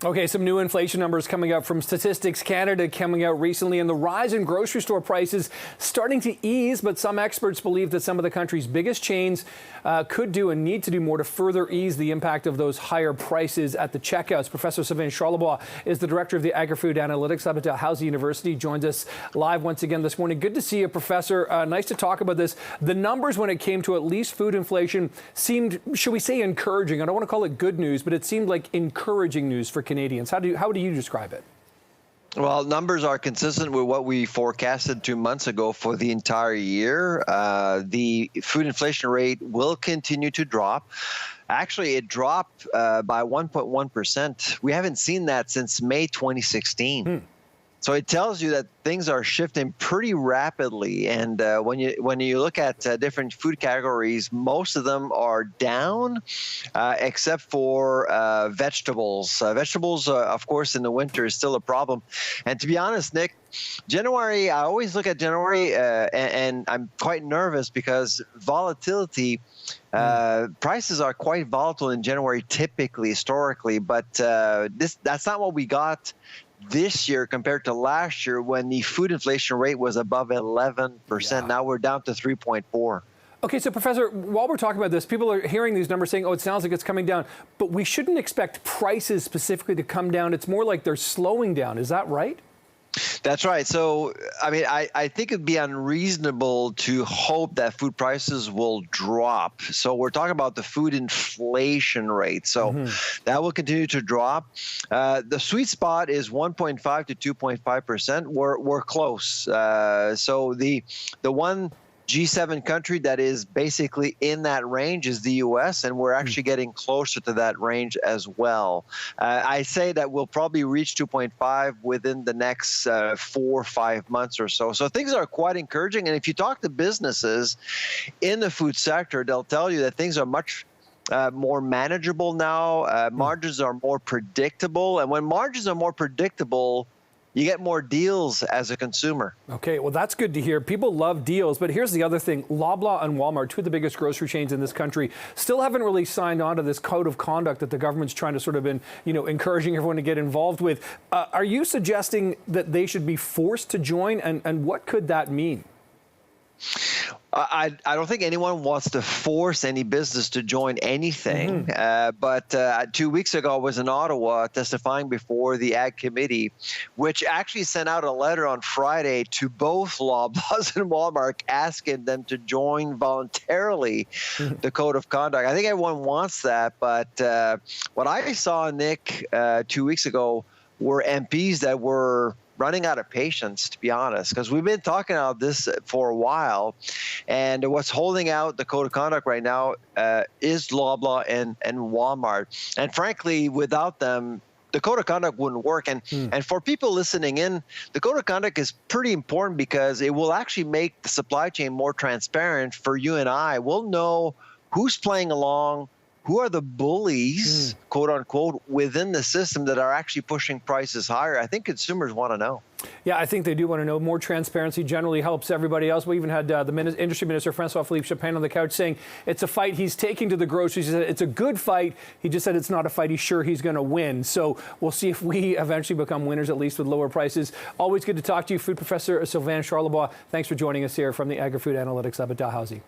Okay, some new inflation numbers coming out from Statistics Canada coming out recently, and the rise in grocery store prices starting to ease, but some experts believe that some of the country's biggest chains could do and need to do more to further ease the impact of those higher prices at the checkouts. Professor Sylvain Charlebois is the director of the Agri-Food Analytics Lab at Dalhousie University, joins us live once again this morning. Good to see you, Professor. Nice to talk about this. The numbers when it came to at least food inflation seemed, should we say, encouraging. I don't want to call it good news, but it seemed like encouraging news for Canadians. How do you describe it? Well, numbers are consistent with what we forecasted 2 months ago for the entire year. The food inflation rate will continue to drop. Actually, it dropped by 1.1%. We haven't seen that since May 2016. So it tells you that things are shifting pretty rapidly, and when you look at different food categories, most of them are down, except for vegetables. Vegetables, of course, in the winter is still a problem. And to be honest, Nick, January, I always look at January, and I'm quite nervous because volatility. Prices are quite volatile in January, typically, historically, but that's not what we got this year compared to last year when the food inflation rate was above 11%. Yeah. Now we're down to 3.4. Okay, so Professor, while we're talking about this, people are hearing these numbers saying, oh, it sounds like it's coming down, but we shouldn't expect prices specifically to come down. It's more like they're slowing down. Is that right? That's right. So, I mean, I think it'd be unreasonable to hope that food prices will drop. So we're talking about the food inflation rate. So that will continue to drop. The sweet spot is 1.5 to 2.5%. We're close. So the one G7 country that is basically in that range is the U.S., and we're actually getting closer to that range as well. I say that we'll probably reach 2.5 within the next 4 or 5 months or so. So things are quite encouraging. And if you talk to businesses in the food sector, they'll tell you that things are much more manageable now. Margins are more predictable. And when margins are more predictable, you get more deals as a consumer. Okay, well, that's good to hear. People love deals, but here's the other thing. Loblaw and Walmart, two of the biggest grocery chains in this country, still haven't really signed on to this code of conduct that the government's trying to sort of been, encouraging everyone to get involved with. Are you suggesting that they should be forced to join, and what could that mean? I don't think anyone wants to force any business to join anything. But 2 weeks ago, I was in Ottawa testifying before the Ag Committee, which actually sent out a letter on Friday to both Loblaws and Walmart asking them to join voluntarily the Code of Conduct. I think everyone wants that. But what I saw, Nick, 2 weeks ago were MPs that were running out of patience, to be honest, because we've been talking about this for a while. And what's holding out the Code of Conduct right now is Loblaw and Walmart. And frankly, without them, the Code of Conduct wouldn't work. And for people listening in, the Code of Conduct is pretty important because it will actually make the supply chain more transparent for you and I. We'll know who's playing along, who are the bullies, quote unquote, within the system that are actually pushing prices higher. I think consumers want to know. Yeah, I think they do want to know. More transparency generally helps everybody else. We even had the Industry Minister, Francois-Philippe Champagne, on the couch saying it's a fight he's taking to the groceries. He said it's a good fight. He just said it's not a fight he's sure he's going to win. So we'll see if we eventually become winners, at least with lower prices. Always good to talk to you, Food Professor Sylvain Charlebois. Thanks for joining us here from the Agri-Food Analytics Lab at Dalhousie.